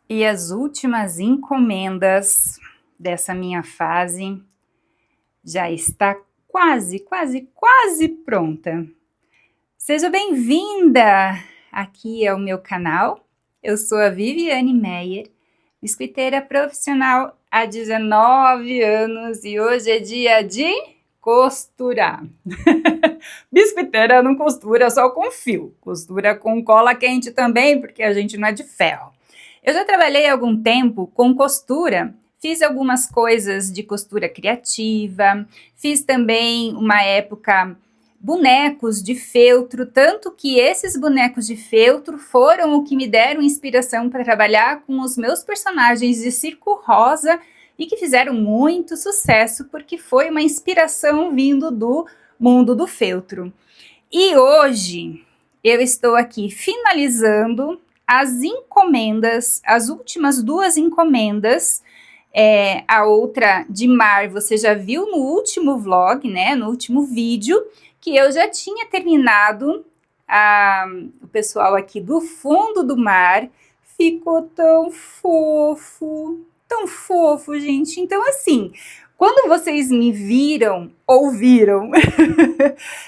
E as últimas encomendas dessa minha fase já está quase pronta. Seja bem-vinda aqui ao meu canal. Eu sou a Viviane Meyer, biscoiteira profissional há 19 anos e hoje é dia de costurar. Biscoiteira não costura só com fio, costura com cola quente também, porque a gente não é de ferro. Eu já trabalhei há algum tempo com costura, fiz algumas coisas de costura criativa, fiz também uma época bonecos de feltro, tanto que esses bonecos de feltro foram o que me deram inspiração para trabalhar com os meus personagens de circo rosa e que fizeram muito sucesso porque foi uma inspiração vindo do mundo do feltro. E hoje eu estou aqui finalizando as encomendas, as últimas 2 encomendas. A outra de mar você já viu no último vlog, né? No último vídeo, que eu já tinha terminado. O pessoal aqui do fundo do mar ficou tão fofo, gente. Então, assim, quando vocês me viram, ouviram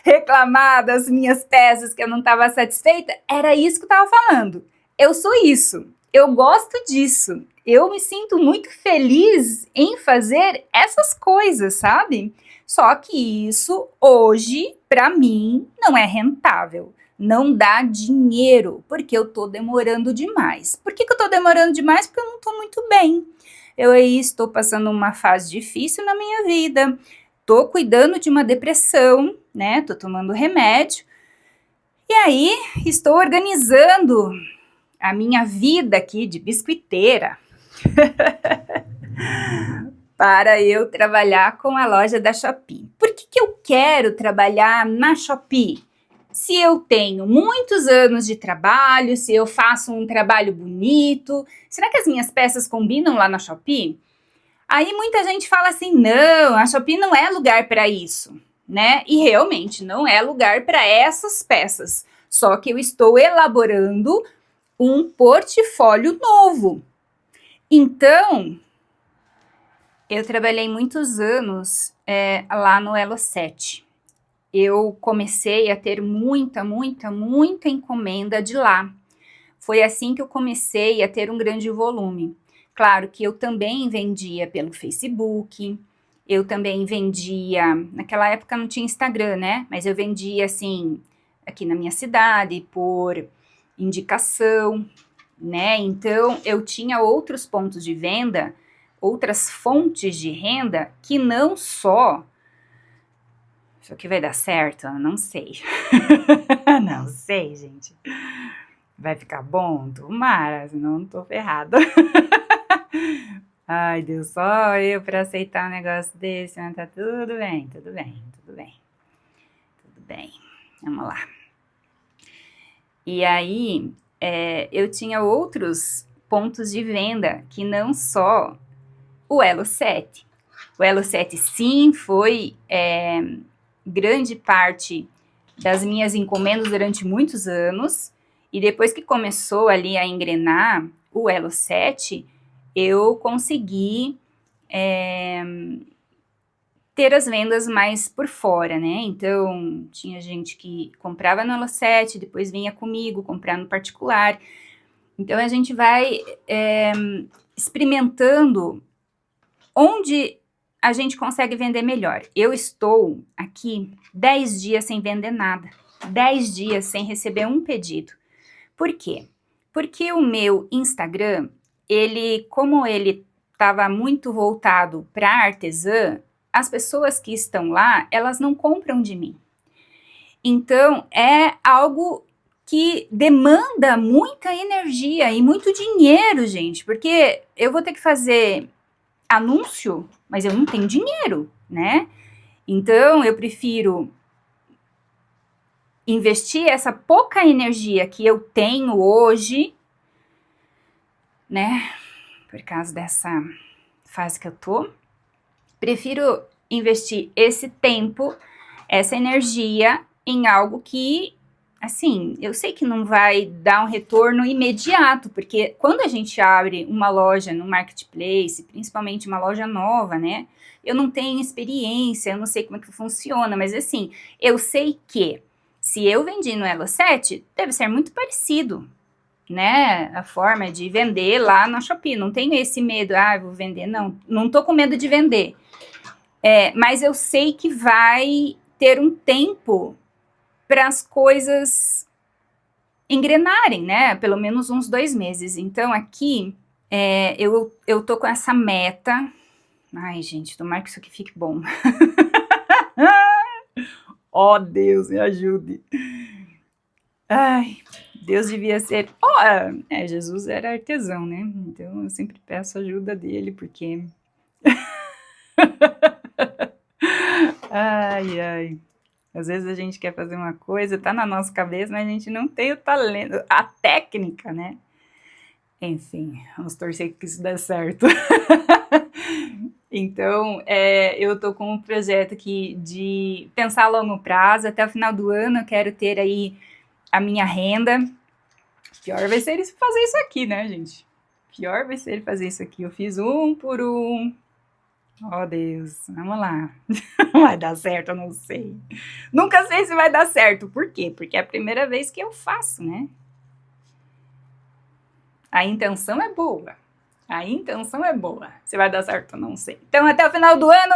reclamar das minhas peças que eu não estava satisfeita, era isso que eu estava falando. Eu sou isso, eu gosto disso, eu me sinto muito feliz em fazer essas coisas, sabe? Só que isso hoje, para mim, não é rentável. Não dá dinheiro, porque eu tô demorando demais. Por que eu tô demorando demais? Porque eu não tô muito bem. Eu aí estou passando uma fase difícil na minha vida, tô cuidando de uma depressão, né? Tô tomando remédio. E aí, estou organizando a minha vida aqui de biscoiteira para eu trabalhar com a loja da Shopee. Por que eu quero trabalhar na Shopee? Se eu tenho muitos anos de trabalho, se eu faço um trabalho bonito, será que as minhas peças combinam lá na Shopee? Aí muita gente fala assim, não, a Shopee não é lugar para isso, né? E realmente não é lugar para essas peças. Só que eu estou elaborando um portfólio novo. Então, eu trabalhei muitos anos lá no Elo7. Eu comecei a ter muita encomenda de lá. Foi assim que eu comecei a ter um grande volume. Claro que eu também vendia pelo Facebook, eu também vendia, naquela época não tinha Instagram, né? Mas eu vendia assim, aqui na minha cidade, por indicação, né? Então eu tinha outros pontos de venda, outras fontes de renda que não só. Isso aqui vai dar certo? Não sei. Não sei, gente. Vai ficar bom? Tomara, senão não tô ferrada. Ai, Deus, só eu para aceitar um negócio desse, mas tá tudo bem. Vamos lá. E aí, eu tinha outros pontos de venda que não só o Elo7. O Elo7, sim, foi grande parte das minhas encomendas durante muitos anos. E depois que começou ali a engrenar o Elo7, eu consegui ter as vendas mais por fora, né? Então, tinha gente que comprava no Elo7, depois vinha comigo comprar no particular. Então, a gente vai experimentando onde a gente consegue vender melhor. Eu estou aqui 10 dias sem vender nada. 10 dias sem receber um pedido. Por quê? Porque o meu Instagram, como ele estava muito voltado para artesã, as pessoas que estão lá, elas não compram de mim. Então, é algo que demanda muita energia e muito dinheiro, gente, porque eu vou ter que fazer anúncio, mas eu não tenho dinheiro, né? Então, eu prefiro investir essa pouca energia que eu tenho hoje, né? Por causa dessa fase que eu tô, prefiro investir esse tempo, essa energia em algo que assim, eu sei que não vai dar um retorno imediato, porque quando a gente abre uma loja no marketplace, principalmente uma loja nova, né? Eu não tenho experiência, eu não sei como é que funciona, mas assim, eu sei que se eu vendi no Elo7, deve ser muito parecido, né? A forma de vender lá na Shopee. Não tenho esse medo, vou vender. Não tô com medo de vender. Mas eu sei que vai ter um tempo para as coisas engrenarem, né? Pelo menos uns 2 meses. Então, aqui, eu tô com essa meta. Ai, gente, tomara que isso aqui fique bom. Oh, Deus, me ajude. Ai, Deus devia ser... Jesus era artesão, né? Então, eu sempre peço ajuda dele, porque... Ai, ai. Às vezes a gente quer fazer uma coisa, tá na nossa cabeça, mas a gente não tem o talento, a técnica, né? Enfim, vamos torcer que isso dê certo. Então, eu tô com um projeto aqui de pensar a longo prazo. Até o final do ano eu quero ter aí a minha renda. Pior vai ser ele fazer isso aqui, né, gente? Pior vai ser ele fazer isso aqui. Eu fiz um por um. Oh, Deus, vamos lá. Vai dar certo, eu não sei. Nunca sei se vai dar certo. Por quê? Porque é a primeira vez que eu faço, né? A intenção é boa. A intenção é boa. Se vai dar certo, eu não sei. Então, até o final do ano,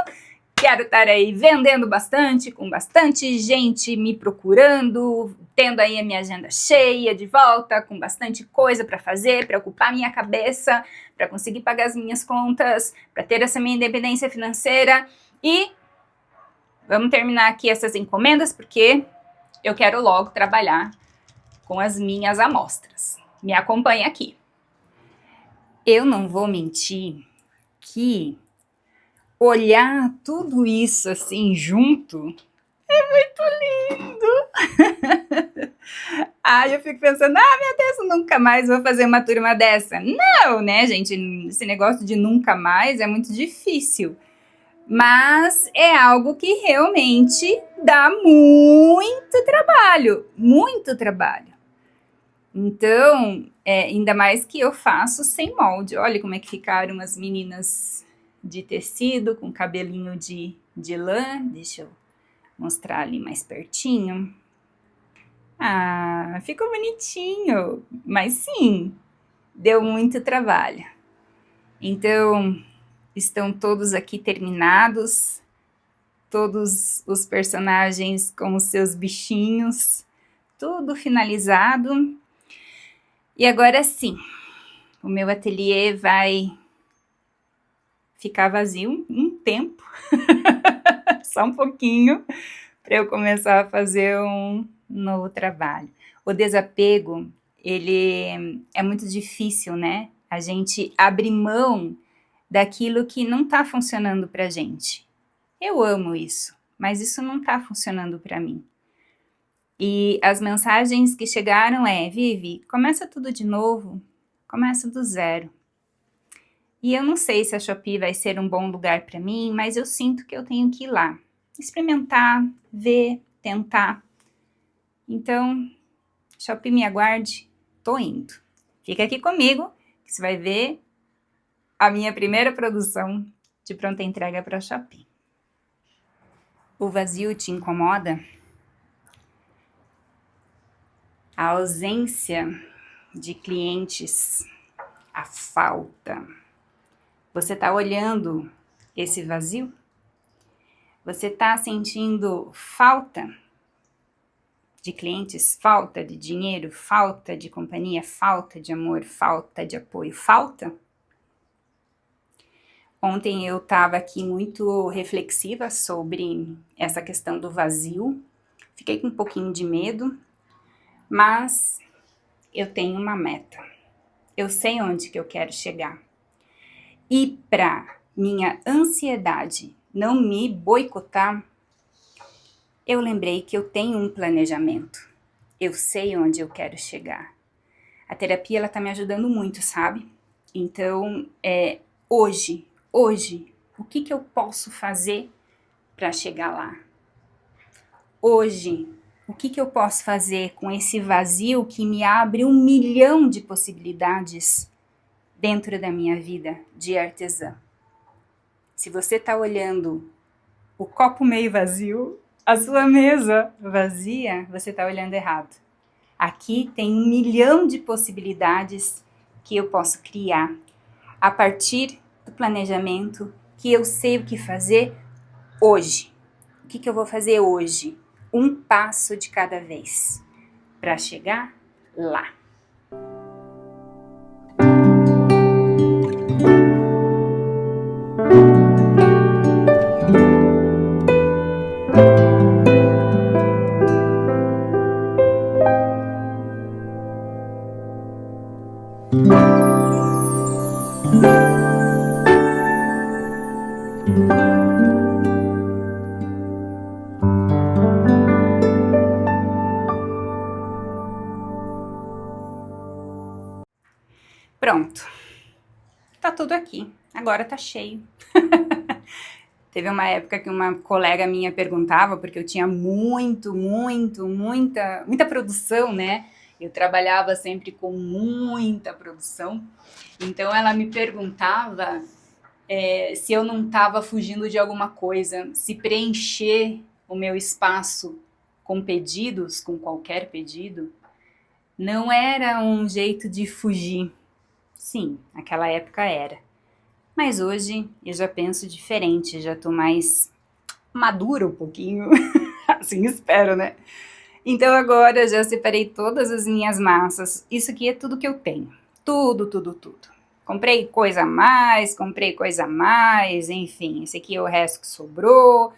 quero estar aí vendendo bastante, com bastante gente me procurando, tendo aí a minha agenda cheia de volta, com bastante coisa para fazer, para ocupar minha cabeça, para conseguir pagar as minhas contas, para ter essa minha independência financeira. E vamos terminar aqui essas encomendas, porque eu quero logo trabalhar com as minhas amostras. Me acompanha aqui. Eu não vou mentir que olhar tudo isso assim junto é muito lindo. Eu fico pensando, meu Deus, nunca mais vou fazer uma turma dessa. Não, né, gente? Esse negócio de nunca mais é muito difícil. Mas é algo que realmente dá muito trabalho, muito trabalho. Então, ainda mais que eu faço sem molde. Olha como é que ficaram as meninas de tecido com cabelinho de lã. Deixa eu mostrar ali mais pertinho. Ficou bonitinho, mas sim, deu muito trabalho. Então, estão todos aqui terminados, todos os personagens com os seus bichinhos, tudo finalizado. E agora sim, o meu ateliê vai ficar vazio um tempo, só um pouquinho, para eu começar a fazer um novo trabalho. O desapego, ele é muito difícil, né? A gente abrir mão daquilo que não está funcionando para a gente. Eu amo isso, mas isso não está funcionando para mim. E as mensagens que chegaram Vivi, começa tudo de novo, começa do zero. E eu não sei se a Shopee vai ser um bom lugar para mim, mas eu sinto que eu tenho que ir lá, experimentar, ver, tentar. Então, Shopee, me aguarde, tô indo. Fica aqui comigo, que você vai ver a minha primeira produção de pronta entrega para a Shopee. O vazio te incomoda? A ausência de clientes, a falta. Você está olhando esse vazio? Você está sentindo falta de clientes, falta de dinheiro, falta de companhia, falta de amor, falta de apoio, falta? Ontem eu estava aqui muito reflexiva sobre essa questão do vazio. Fiquei com um pouquinho de medo, mas eu tenho uma meta. Eu sei onde que eu quero chegar. E para minha ansiedade não me boicotar, eu lembrei que eu tenho um planejamento. Eu sei onde eu quero chegar. A terapia, ela tá me ajudando muito, sabe? Então, hoje, o que eu posso fazer para chegar lá? Hoje, O que eu posso fazer com esse vazio que me abre 1 milhão de possibilidades dentro da minha vida de artesã? Se você está olhando o copo meio vazio, a sua mesa vazia, você está olhando errado. Aqui tem 1 milhão de possibilidades que eu posso criar a partir do planejamento que eu sei o que fazer hoje. O que eu vou fazer hoje? Um passo de cada vez para chegar lá. Pronto. Tá tudo aqui. Agora tá cheio. Teve uma época que uma colega minha perguntava, porque eu tinha muita produção, né? Eu trabalhava sempre com muita produção. Então ela me perguntava se eu não estava fugindo de alguma coisa, se preencher o meu espaço com pedidos, com qualquer pedido, não era um jeito de fugir. Sim, naquela época era. Mas hoje eu já penso diferente, já tô mais madura um pouquinho, assim espero, né? Então agora já separei todas as minhas massas, isso aqui é tudo que eu tenho, tudo. Comprei coisa a mais, enfim, esse aqui é o resto que sobrou.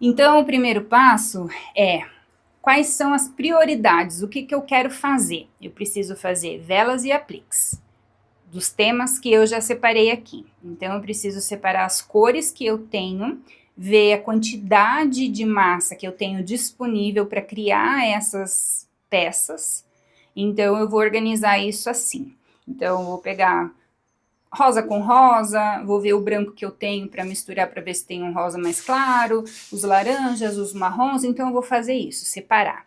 Então o primeiro passo é, quais são as prioridades, o que eu quero fazer? Eu preciso fazer velas e apliques dos temas que eu já separei aqui. Então, eu preciso separar as cores que eu tenho, ver a quantidade de massa que eu tenho disponível para criar essas peças. Então, eu vou organizar isso assim. Então, eu vou pegar rosa com rosa, vou ver o branco que eu tenho para misturar para ver se tem um rosa mais claro, os laranjas, os marrons. Então, eu vou fazer isso, separar.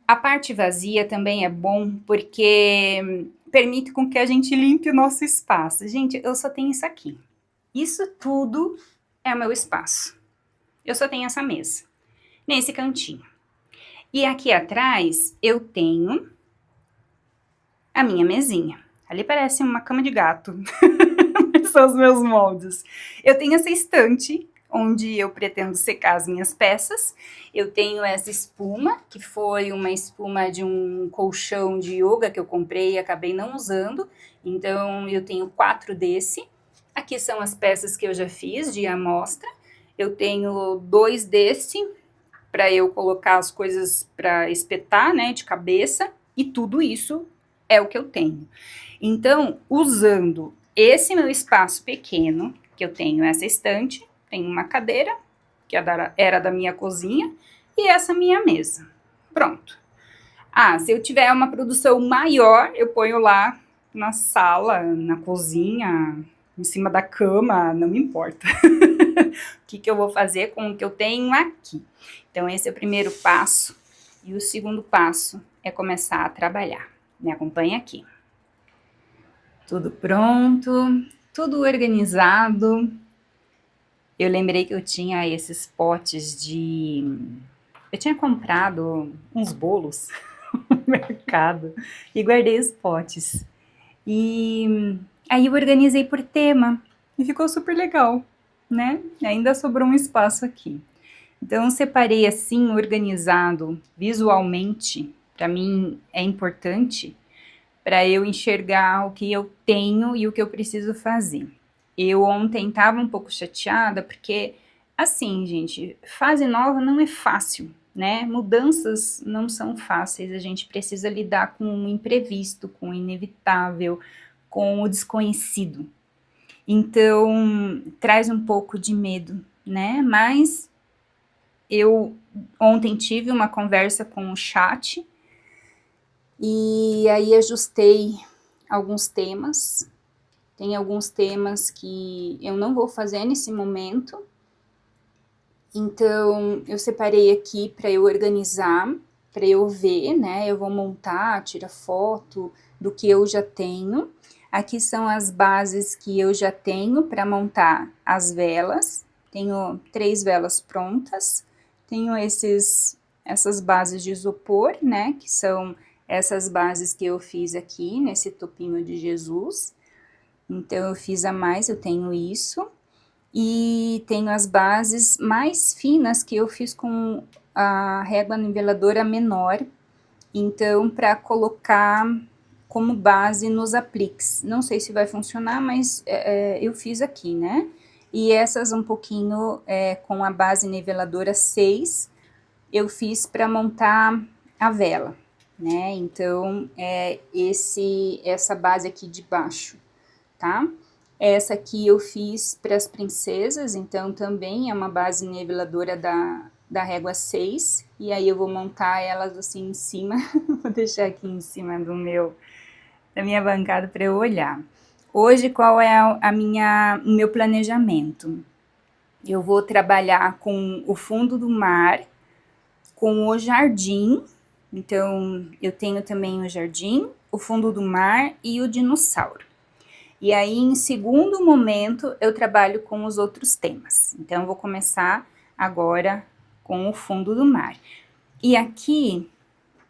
A parte vazia também é bom porque permite com que a gente limpe o nosso espaço. Gente, eu só tenho isso aqui. Isso tudo é o meu espaço. Eu só tenho essa mesa, nesse cantinho. E aqui atrás eu tenho a minha mesinha. Ali parece uma cama de gato. São os meus moldes. Eu tenho essa estante onde eu pretendo secar as minhas peças. Eu tenho essa espuma, que foi uma espuma de um colchão de yoga que eu comprei e acabei não usando. Então, eu tenho 4 desse. Aqui são as peças que eu já fiz de amostra. Eu tenho 2 desse, para eu colocar as coisas para espetar, né, de cabeça. E tudo isso é o que eu tenho. Então, usando esse meu espaço pequeno, que eu tenho essa estante, tem uma cadeira, que era da minha cozinha, e essa minha mesa. Pronto. Ah, se eu tiver uma produção maior, eu ponho lá na sala, na cozinha, em cima da cama, não me importa. O que eu vou fazer com o que eu tenho aqui? Então, esse é o primeiro passo. E o segundo passo é começar a trabalhar. Me acompanha aqui. Tudo pronto, tudo organizado. Eu lembrei que eu tinha esses potes de... Eu tinha comprado uns bolos no mercado e guardei os potes. E aí eu organizei por tema e ficou super legal, né? Ainda sobrou um espaço aqui. Então, eu separei assim, organizado visualmente. Para mim é importante para eu enxergar o que eu tenho e o que eu preciso fazer. Eu ontem estava um pouco chateada porque, assim, gente, fase nova não é fácil, né? Mudanças não são fáceis, a gente precisa lidar com o imprevisto, com o inevitável, com o desconhecido. Então, traz um pouco de medo, né? Mas eu ontem tive uma conversa com o chat e aí ajustei alguns temas. Tem alguns temas que eu não vou fazer nesse momento, Então, eu separei aqui para eu organizar, para eu ver, né? Eu vou montar, tirar foto do que eu já tenho. Aqui são as bases que eu já tenho para montar as velas. Tenho 3 velas prontas. Tenho essas bases de isopor, né? Que são essas bases que eu fiz aqui nesse topinho de Jesus. Então, eu fiz a mais, eu tenho isso. E tenho as bases mais finas que eu fiz com a régua niveladora menor, então para colocar como base nos apliques. Não sei se vai funcionar, mas eu fiz aqui, né? E essas um pouquinho com a base niveladora 6, eu fiz para montar a vela, né? Então, essa base aqui de baixo, tá? Essa aqui eu fiz para as princesas, então também é uma base niveladora da régua 6. E aí eu vou montar elas assim em cima, vou deixar aqui em cima da minha bancada para eu olhar. Hoje, qual é o meu planejamento? Eu vou trabalhar com o fundo do mar, com o jardim. Então, eu tenho também o jardim, o fundo do mar e o dinossauro. E aí, em segundo momento, eu trabalho com os outros temas. Então, eu vou começar agora com o fundo do mar. E aqui,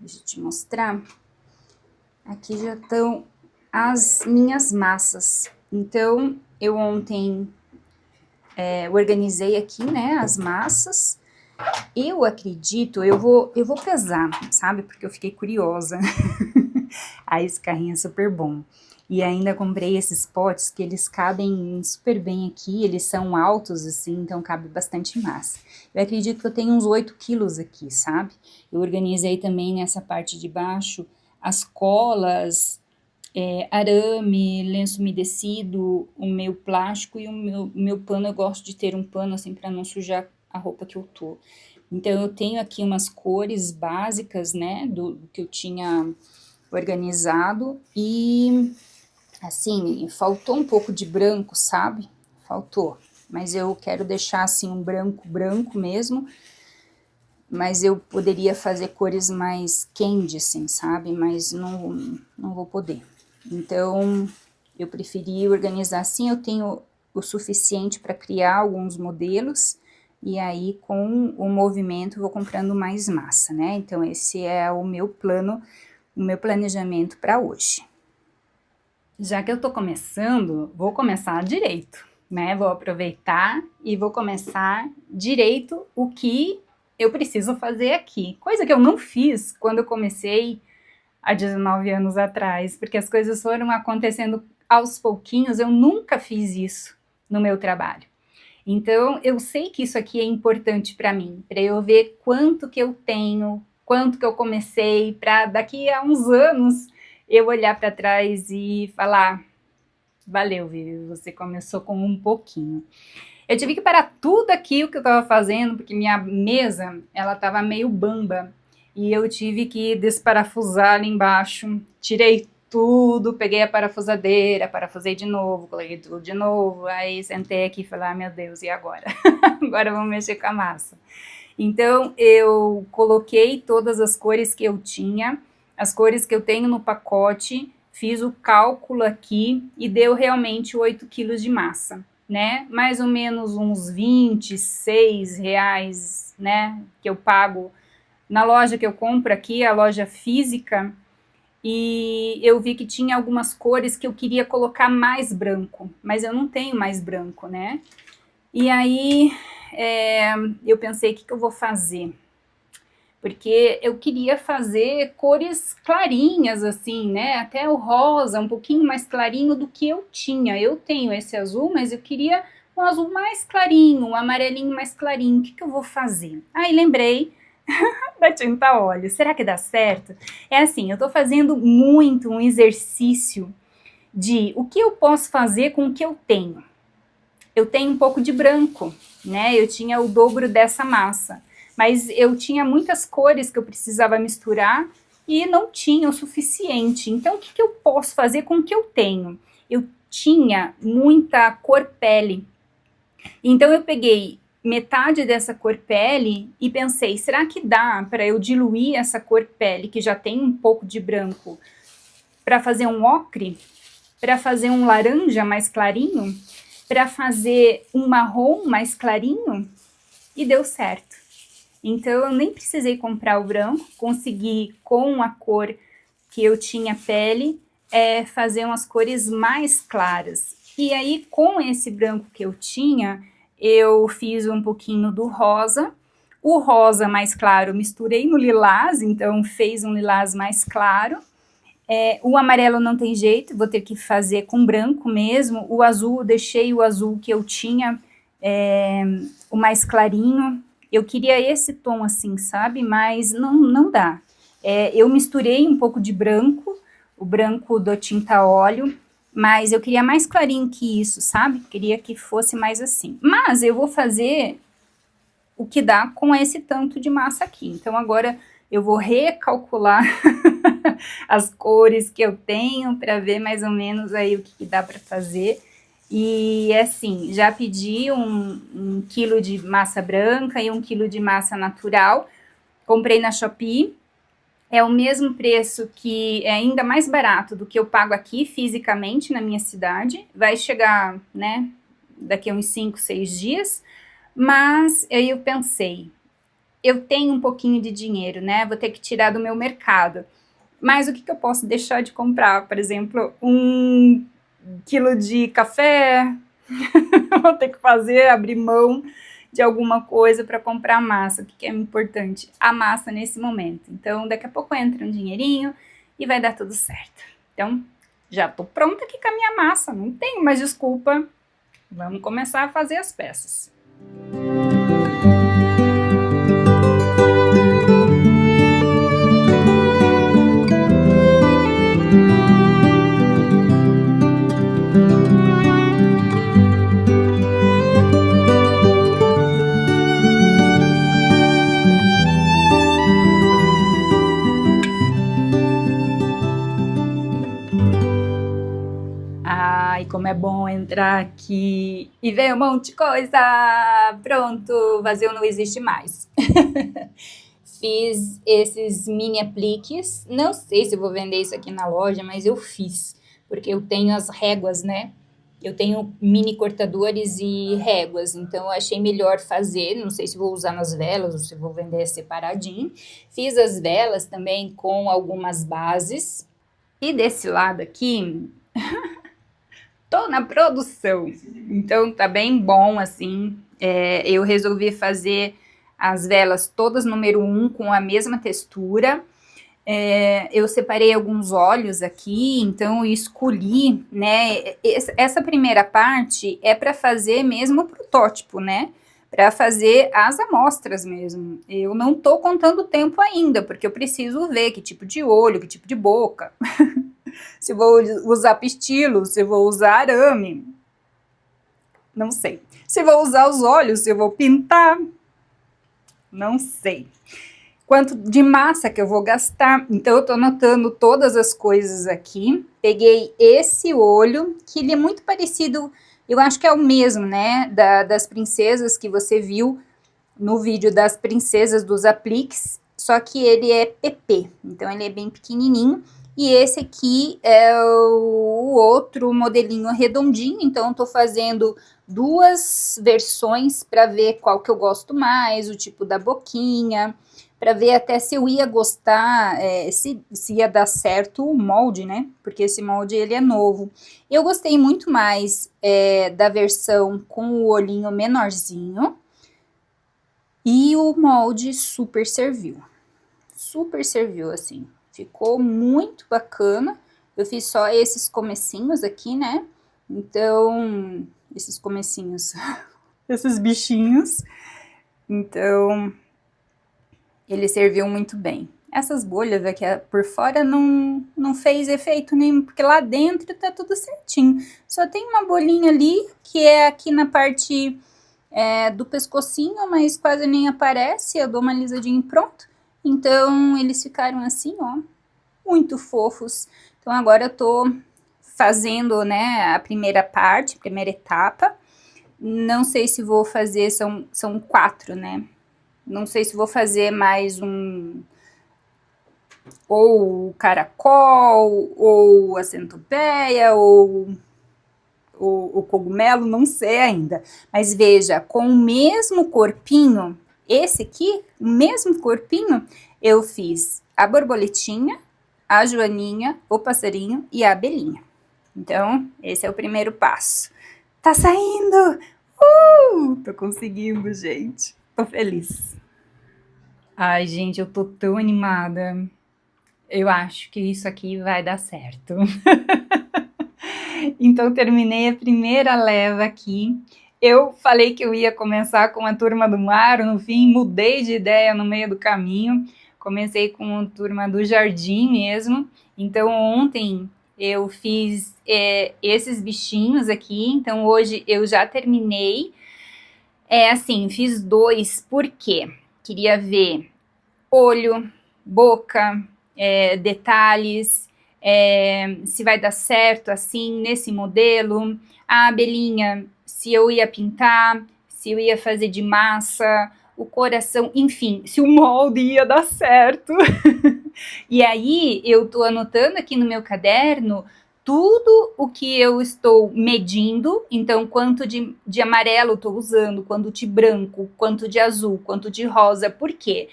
deixa eu te mostrar, aqui já estão as minhas massas. Então, eu ontem organizei aqui, né, as massas. Eu acredito, eu vou pesar, sabe? Porque eu fiquei curiosa. Aí esse carrinho é super bom. E ainda comprei esses potes que eles cabem super bem aqui, eles são altos assim, então cabe bastante massa. Eu acredito que eu tenho uns 8 quilos aqui, sabe? Eu organizei também nessa parte de baixo as colas, arame, lenço umedecido, o meu plástico e o meu pano. Eu gosto de ter um pano assim para não sujar a roupa que eu tô. Então eu tenho aqui umas cores básicas, né, do que eu tinha organizado e assim, faltou um pouco de branco, sabe? Faltou, mas eu quero deixar assim um branco mesmo, mas eu poderia fazer cores mais candy assim, sabe? Mas não vou poder. Então, eu preferi organizar assim, eu tenho o suficiente para criar alguns modelos, e aí com o movimento vou comprando mais massa, né? Então, esse é o meu plano, o meu planejamento para hoje. Já que eu tô começando, vou começar direito, né? Vou aproveitar e vou começar direito o que eu preciso fazer aqui. Coisa que eu não fiz quando eu comecei há 19 anos atrás, porque as coisas foram acontecendo aos pouquinhos, eu nunca fiz isso no meu trabalho. Então, eu sei que isso aqui é importante para mim, para eu ver quanto que eu tenho, quanto que eu comecei, para daqui a uns anos eu olhar para trás e falar: valeu, Vivi, você começou com um pouquinho. Eu tive que parar tudo aqui o que eu estava fazendo, porque minha mesa, ela estava meio bamba, e eu tive que desparafusar ali embaixo. Tirei tudo, peguei a parafusadeira, parafusei de novo, coloquei tudo de novo, aí sentei aqui e falei: ah, meu Deus, e agora? Agora vamos mexer com a massa. Então, eu coloquei todas as cores que eu tinha, as cores que eu tenho no pacote, fiz o cálculo aqui e deu realmente 8 quilos de massa, né? Mais ou menos uns R$ 26, né? Que eu pago na loja que eu compro aqui, a loja física, e eu vi que tinha algumas cores que eu queria colocar mais branco, mas eu não tenho mais branco, né? E aí eu pensei, o que eu vou fazer? Porque eu queria fazer cores clarinhas, assim, né? Até o rosa, um pouquinho mais clarinho do que eu tinha. Eu tenho esse azul, mas eu queria um azul mais clarinho, um amarelinho mais clarinho. O que eu vou fazer? Aí lembrei da tinta óleo. Será que dá certo? É assim, eu tô fazendo muito um exercício de o que eu posso fazer com o que eu tenho. Eu tenho um pouco de branco, né? Eu tinha o dobro dessa massa, mas eu tinha muitas cores que eu precisava misturar e não tinha o suficiente. Então, o que eu posso fazer com o que eu tenho? Eu tinha muita cor pele. Então, eu peguei metade dessa cor pele e pensei, será que dá para eu diluir essa cor pele, que já tem um pouco de branco, para fazer um ocre, para fazer um laranja mais clarinho, para fazer um marrom mais clarinho? E deu certo. Então eu nem precisei comprar o branco, consegui com a cor que eu tinha pele, fazer umas cores mais claras. E aí com esse branco que eu tinha, eu fiz um pouquinho do rosa. O rosa mais claro misturei no lilás, então fez um lilás mais claro. O amarelo não tem jeito, vou ter que fazer com branco mesmo. O azul, deixei o azul que eu tinha, o mais clarinho. Eu queria esse tom assim, sabe? Mas não dá. Eu misturei um pouco de branco, o branco do tinta óleo, mas eu queria mais clarinho que isso, sabe? Queria que fosse mais assim. Mas eu vou fazer o que dá com esse tanto de massa aqui. Então agora eu vou recalcular as cores que eu tenho para ver mais ou menos aí o que dá para fazer. E assim, já pedi um quilo de massa branca e 1 quilo de massa natural. Comprei na Shopee. É o mesmo preço, que é ainda mais barato do que eu pago aqui fisicamente na minha cidade. Vai chegar, né, daqui a uns 5, 6 dias. Mas aí eu pensei, eu tenho um pouquinho de dinheiro, né? Vou ter que tirar do meu mercado. Mas o que eu posso deixar de comprar? Por exemplo, 1 quilo de café, vou ter que abrir mão de alguma coisa para comprar massa. O que é importante? A massa nesse momento. Então, daqui a pouco entra um dinheirinho e vai dar tudo certo. Então, já tô pronta aqui com a minha massa, não tenho mais desculpa. Vamos começar a fazer as peças. Ai, como é bom entrar aqui e ver um monte de coisa. Pronto, vazio não existe mais. Fiz esses mini apliques. Não sei se eu vou vender isso aqui na loja, mas eu fiz. Porque eu tenho as réguas, né? Eu tenho mini cortadores e réguas. Então eu achei melhor fazer. Não sei se vou usar nas velas ou se vou vender separadinho. Fiz as velas também com algumas bases. E desse lado aqui, tô na produção, então tá bem bom, assim. Eu resolvi fazer as velas todas número 1 com a mesma textura. Eu separei alguns óleos aqui, então eu escolhi, né? Essa primeira parte é para fazer mesmo o protótipo, né? Para fazer as amostras mesmo. Eu não tô contando o tempo ainda, porque eu preciso ver que tipo de olho, que tipo de boca. Se vou usar pistilo, se vou usar arame, não sei. Se vou usar os olhos, se vou pintar, não sei. Quanto de massa que eu vou gastar, então eu tô anotando todas as coisas aqui. Peguei esse olho, que ele é muito parecido, eu acho que é o mesmo, né, das princesas que você viu no vídeo das princesas dos apliques, só que ele é PP, então ele é bem pequenininho. E esse aqui é o outro modelinho redondinho, então eu tô fazendo 2 versões para ver qual que eu gosto mais, o tipo da boquinha, para ver até se eu ia gostar, se ia dar certo o molde, né? Porque esse molde ele é novo. Eu gostei muito mais da versão com o olhinho menorzinho, e o molde super serviu assim. Ficou muito bacana. Eu fiz só esses comecinhos aqui, né? Então, esses comecinhos, esses bichinhos. Então, ele serviu muito bem. Essas bolhas aqui por fora não fez efeito nenhum, porque lá dentro tá tudo certinho. Só tem uma bolinha ali, que é aqui na parte do pescocinho, mas quase nem aparece. Eu dou uma lisadinha e pronto. Então, eles ficaram assim, ó, muito fofos. Então, agora eu tô fazendo, né, a primeira parte, a primeira etapa Não sei se vou fazer, são 4, né? Não sei se vou fazer mais um, ou o caracol, ou a centopeia, ou o cogumelo, não sei ainda. Mas veja, com o mesmo corpinho, esse aqui, o mesmo corpinho, eu fiz a borboletinha, a joaninha, o passarinho e a abelhinha. Então, esse é o primeiro passo. Tá saindo! Tô conseguindo, gente. Tô feliz. Ai, gente, eu tô tão animada. Eu acho que isso aqui vai dar certo. Então, terminei a primeira leva aqui. Eu falei que eu ia começar com a turma do mar, no fim mudei de ideia no meio do caminho. Comecei com a turma do jardim mesmo. Então, ontem eu fiz esses bichinhos aqui. Então, hoje eu já terminei. Assim, fiz 2, por quê? Queria ver olho, boca, detalhes, se vai dar certo assim, nesse modelo, a abelhinha, se eu ia pintar, se eu ia fazer de massa, o coração, enfim, se o molde ia dar certo. E aí eu tô anotando aqui no meu caderno tudo o que eu estou medindo, então quanto de amarelo estou usando, quanto de branco, quanto de azul, quanto de rosa, por quê?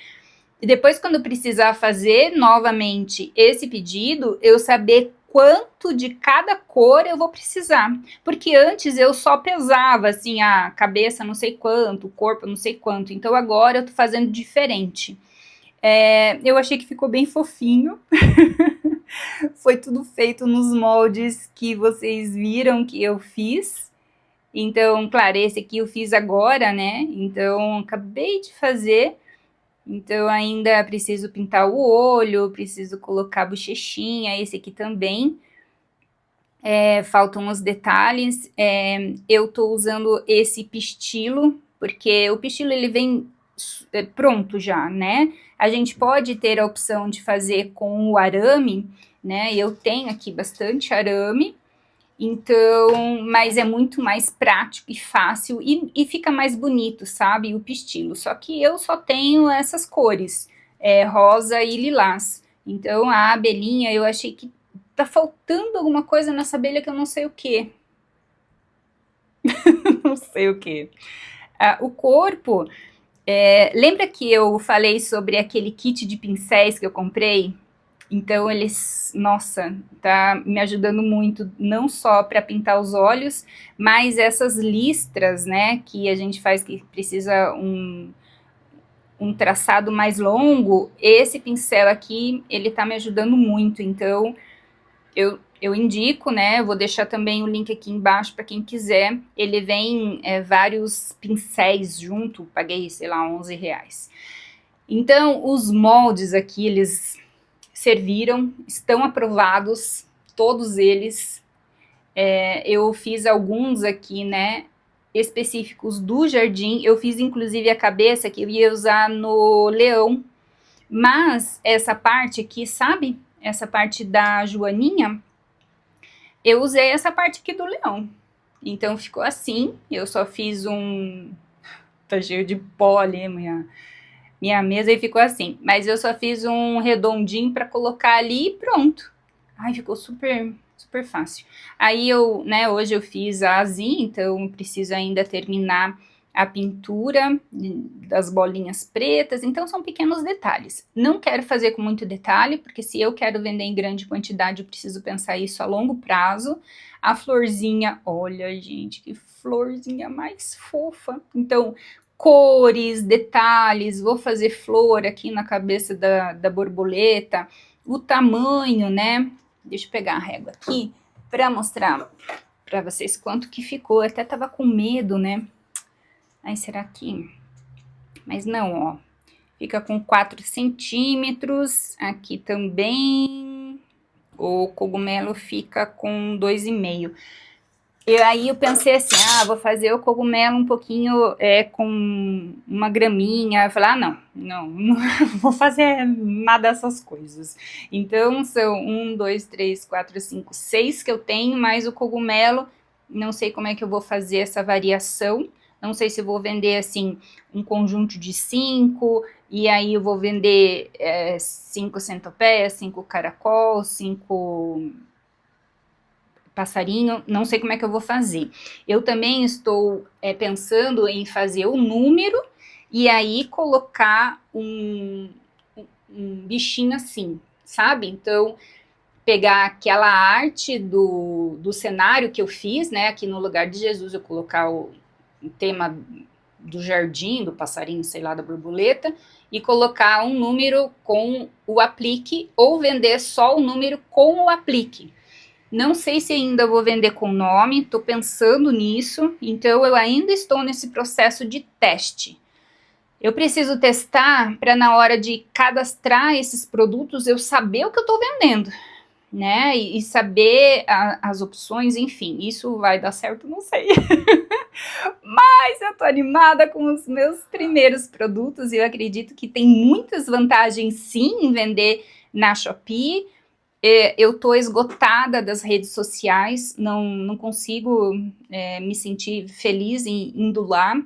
E depois, quando precisar fazer novamente esse pedido, eu saber quanto de cada cor eu vou precisar. Porque antes eu só pesava, assim, a cabeça não sei quanto, o corpo não sei quanto. Então agora eu tô fazendo diferente. Eu achei que ficou bem fofinho. Foi tudo feito nos moldes que vocês viram que eu fiz. Então, claro, esse aqui eu fiz agora, né? Então, acabei de fazer. Então, ainda preciso pintar o olho, preciso colocar a bochechinha, esse aqui também. Faltam os detalhes. Eu tô usando esse pistilo, porque o pistilo ele vem pronto já, né? A gente pode ter a opção de fazer com o arame, né? Eu tenho aqui bastante arame, então, mas é muito mais prático e fácil e fica mais bonito, sabe? O pistilo. Só que eu só tenho essas cores, rosa e lilás. Então, a abelhinha, eu achei que tá faltando alguma coisa nessa abelha que eu não sei o que. Não sei o que. O corpo, lembra que eu falei sobre aquele kit de pincéis que eu comprei? Então eles, nossa, tá me ajudando muito, não só para pintar os olhos, mas essas listras, né, que a gente faz que precisa um traçado mais longo, esse pincel aqui, ele tá me ajudando muito, então eu indico, né, vou deixar também o link aqui embaixo para quem quiser, ele vem vários pincéis junto, paguei, sei lá, R$11. Então, os moldes aqui, eles serviram, estão aprovados, todos eles. Eu fiz alguns aqui, né, específicos do jardim. Eu fiz inclusive a cabeça que eu ia usar no leão. Mas essa parte aqui, sabe? Essa parte da joaninha, eu usei essa parte aqui do leão. Então ficou assim. Eu só fiz um... Tá cheio de pó ali, minha mesa, e ficou assim. Mas eu só fiz um redondinho para colocar ali e pronto. Ai, ficou super, super fácil. Aí eu, né, hoje eu fiz a asinha, então preciso ainda terminar a pintura das bolinhas pretas, então são pequenos detalhes. Não quero fazer com muito detalhe, porque se eu quero vender em grande quantidade, eu preciso pensar isso a longo prazo. A florzinha, olha, gente, que florzinha mais fofa. Então, cores, detalhes, vou fazer flor aqui na cabeça da borboleta, o tamanho, né? Deixa eu pegar a régua aqui para mostrar para vocês quanto que ficou. Eu até tava com medo, né? Aí, será que... Mas não, ó. Fica com 4 centímetros. Aqui também. O cogumelo fica com 2,5. E aí eu pensei assim, vou fazer o cogumelo um pouquinho com uma graminha. Eu falei, não vou fazer nada dessas coisas. Então são 1, 2, 3, 4, 5, 6 que eu tenho, mais o cogumelo. não sei como é que eu vou fazer essa variação, não sei se eu vou vender assim um conjunto de 5, e aí eu vou vender 5 centopeias, 5 caracol, 5 passarinho, não sei como é que eu vou fazer. Eu também estou pensando em fazer o número e aí colocar um bichinho assim, sabe? Então, pegar aquela arte do cenário que eu fiz, né? Aqui no lugar de Jesus, eu colocar o tema do jardim, do passarinho, sei lá, da borboleta, e colocar um número com o aplique, ou vender só o número com o aplique. Não sei se ainda vou vender com nome, estou pensando nisso, então eu ainda estou nesse processo de teste. Eu preciso testar para na hora de cadastrar esses produtos eu saber o que eu estou vendendo, né? E saber as opções, enfim, isso vai dar certo, não sei. Mas eu tô animada com os meus primeiros produtos e eu acredito que tem muitas vantagens sim em vender na Shopee. Eu tô esgotada das redes sociais, não consigo me sentir feliz em indo lá,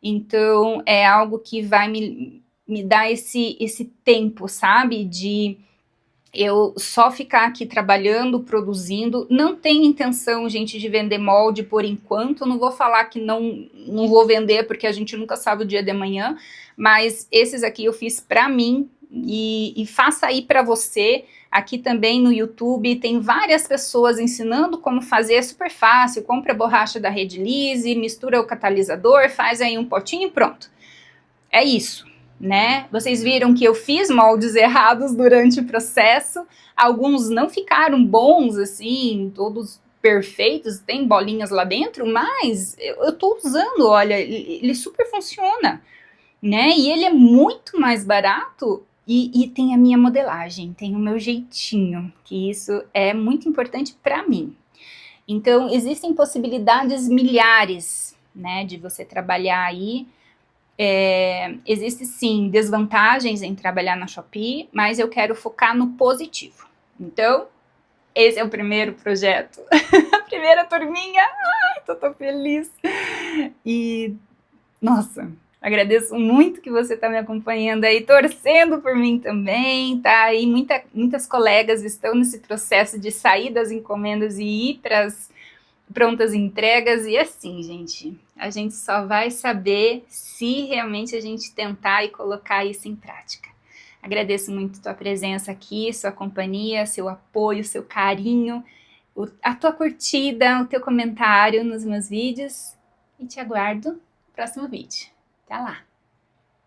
então é algo que vai me dar esse tempo, sabe, de eu só ficar aqui trabalhando, produzindo. Não tenho intenção, gente, de vender molde por enquanto. Não vou falar que não vou vender, porque a gente nunca sabe o dia de amanhã. Mas esses aqui eu fiz para mim e faça aí para você. Aqui também no YouTube tem várias pessoas ensinando como fazer, é super fácil. Compra a borracha da Redilize, mistura o catalisador, faz aí um potinho e pronto. É isso. Né? Vocês viram que eu fiz moldes errados durante o processo, alguns não ficaram bons, assim, todos perfeitos, tem bolinhas lá dentro, mas eu tô usando, olha, ele super funciona, né? E ele é muito mais barato e tem a minha modelagem, tem o meu jeitinho, que isso é muito importante para mim. Então, existem possibilidades milhares, né, de você trabalhar aí. Existe sim desvantagens em trabalhar na Shopee, mas eu quero focar no positivo. Então, esse é o primeiro projeto, a primeira turminha. Ai, tô tão feliz. E, nossa, agradeço muito que você está me acompanhando aí, torcendo por mim também, tá? E muitas colegas estão nesse processo de sair das encomendas e ir para as prontas entregas, e assim, gente, a gente só vai saber se realmente a gente tentar e colocar isso em prática. Agradeço muito tua presença aqui, sua companhia, seu apoio, seu carinho, a tua curtida, o teu comentário nos meus vídeos, e te aguardo no próximo vídeo. Até lá!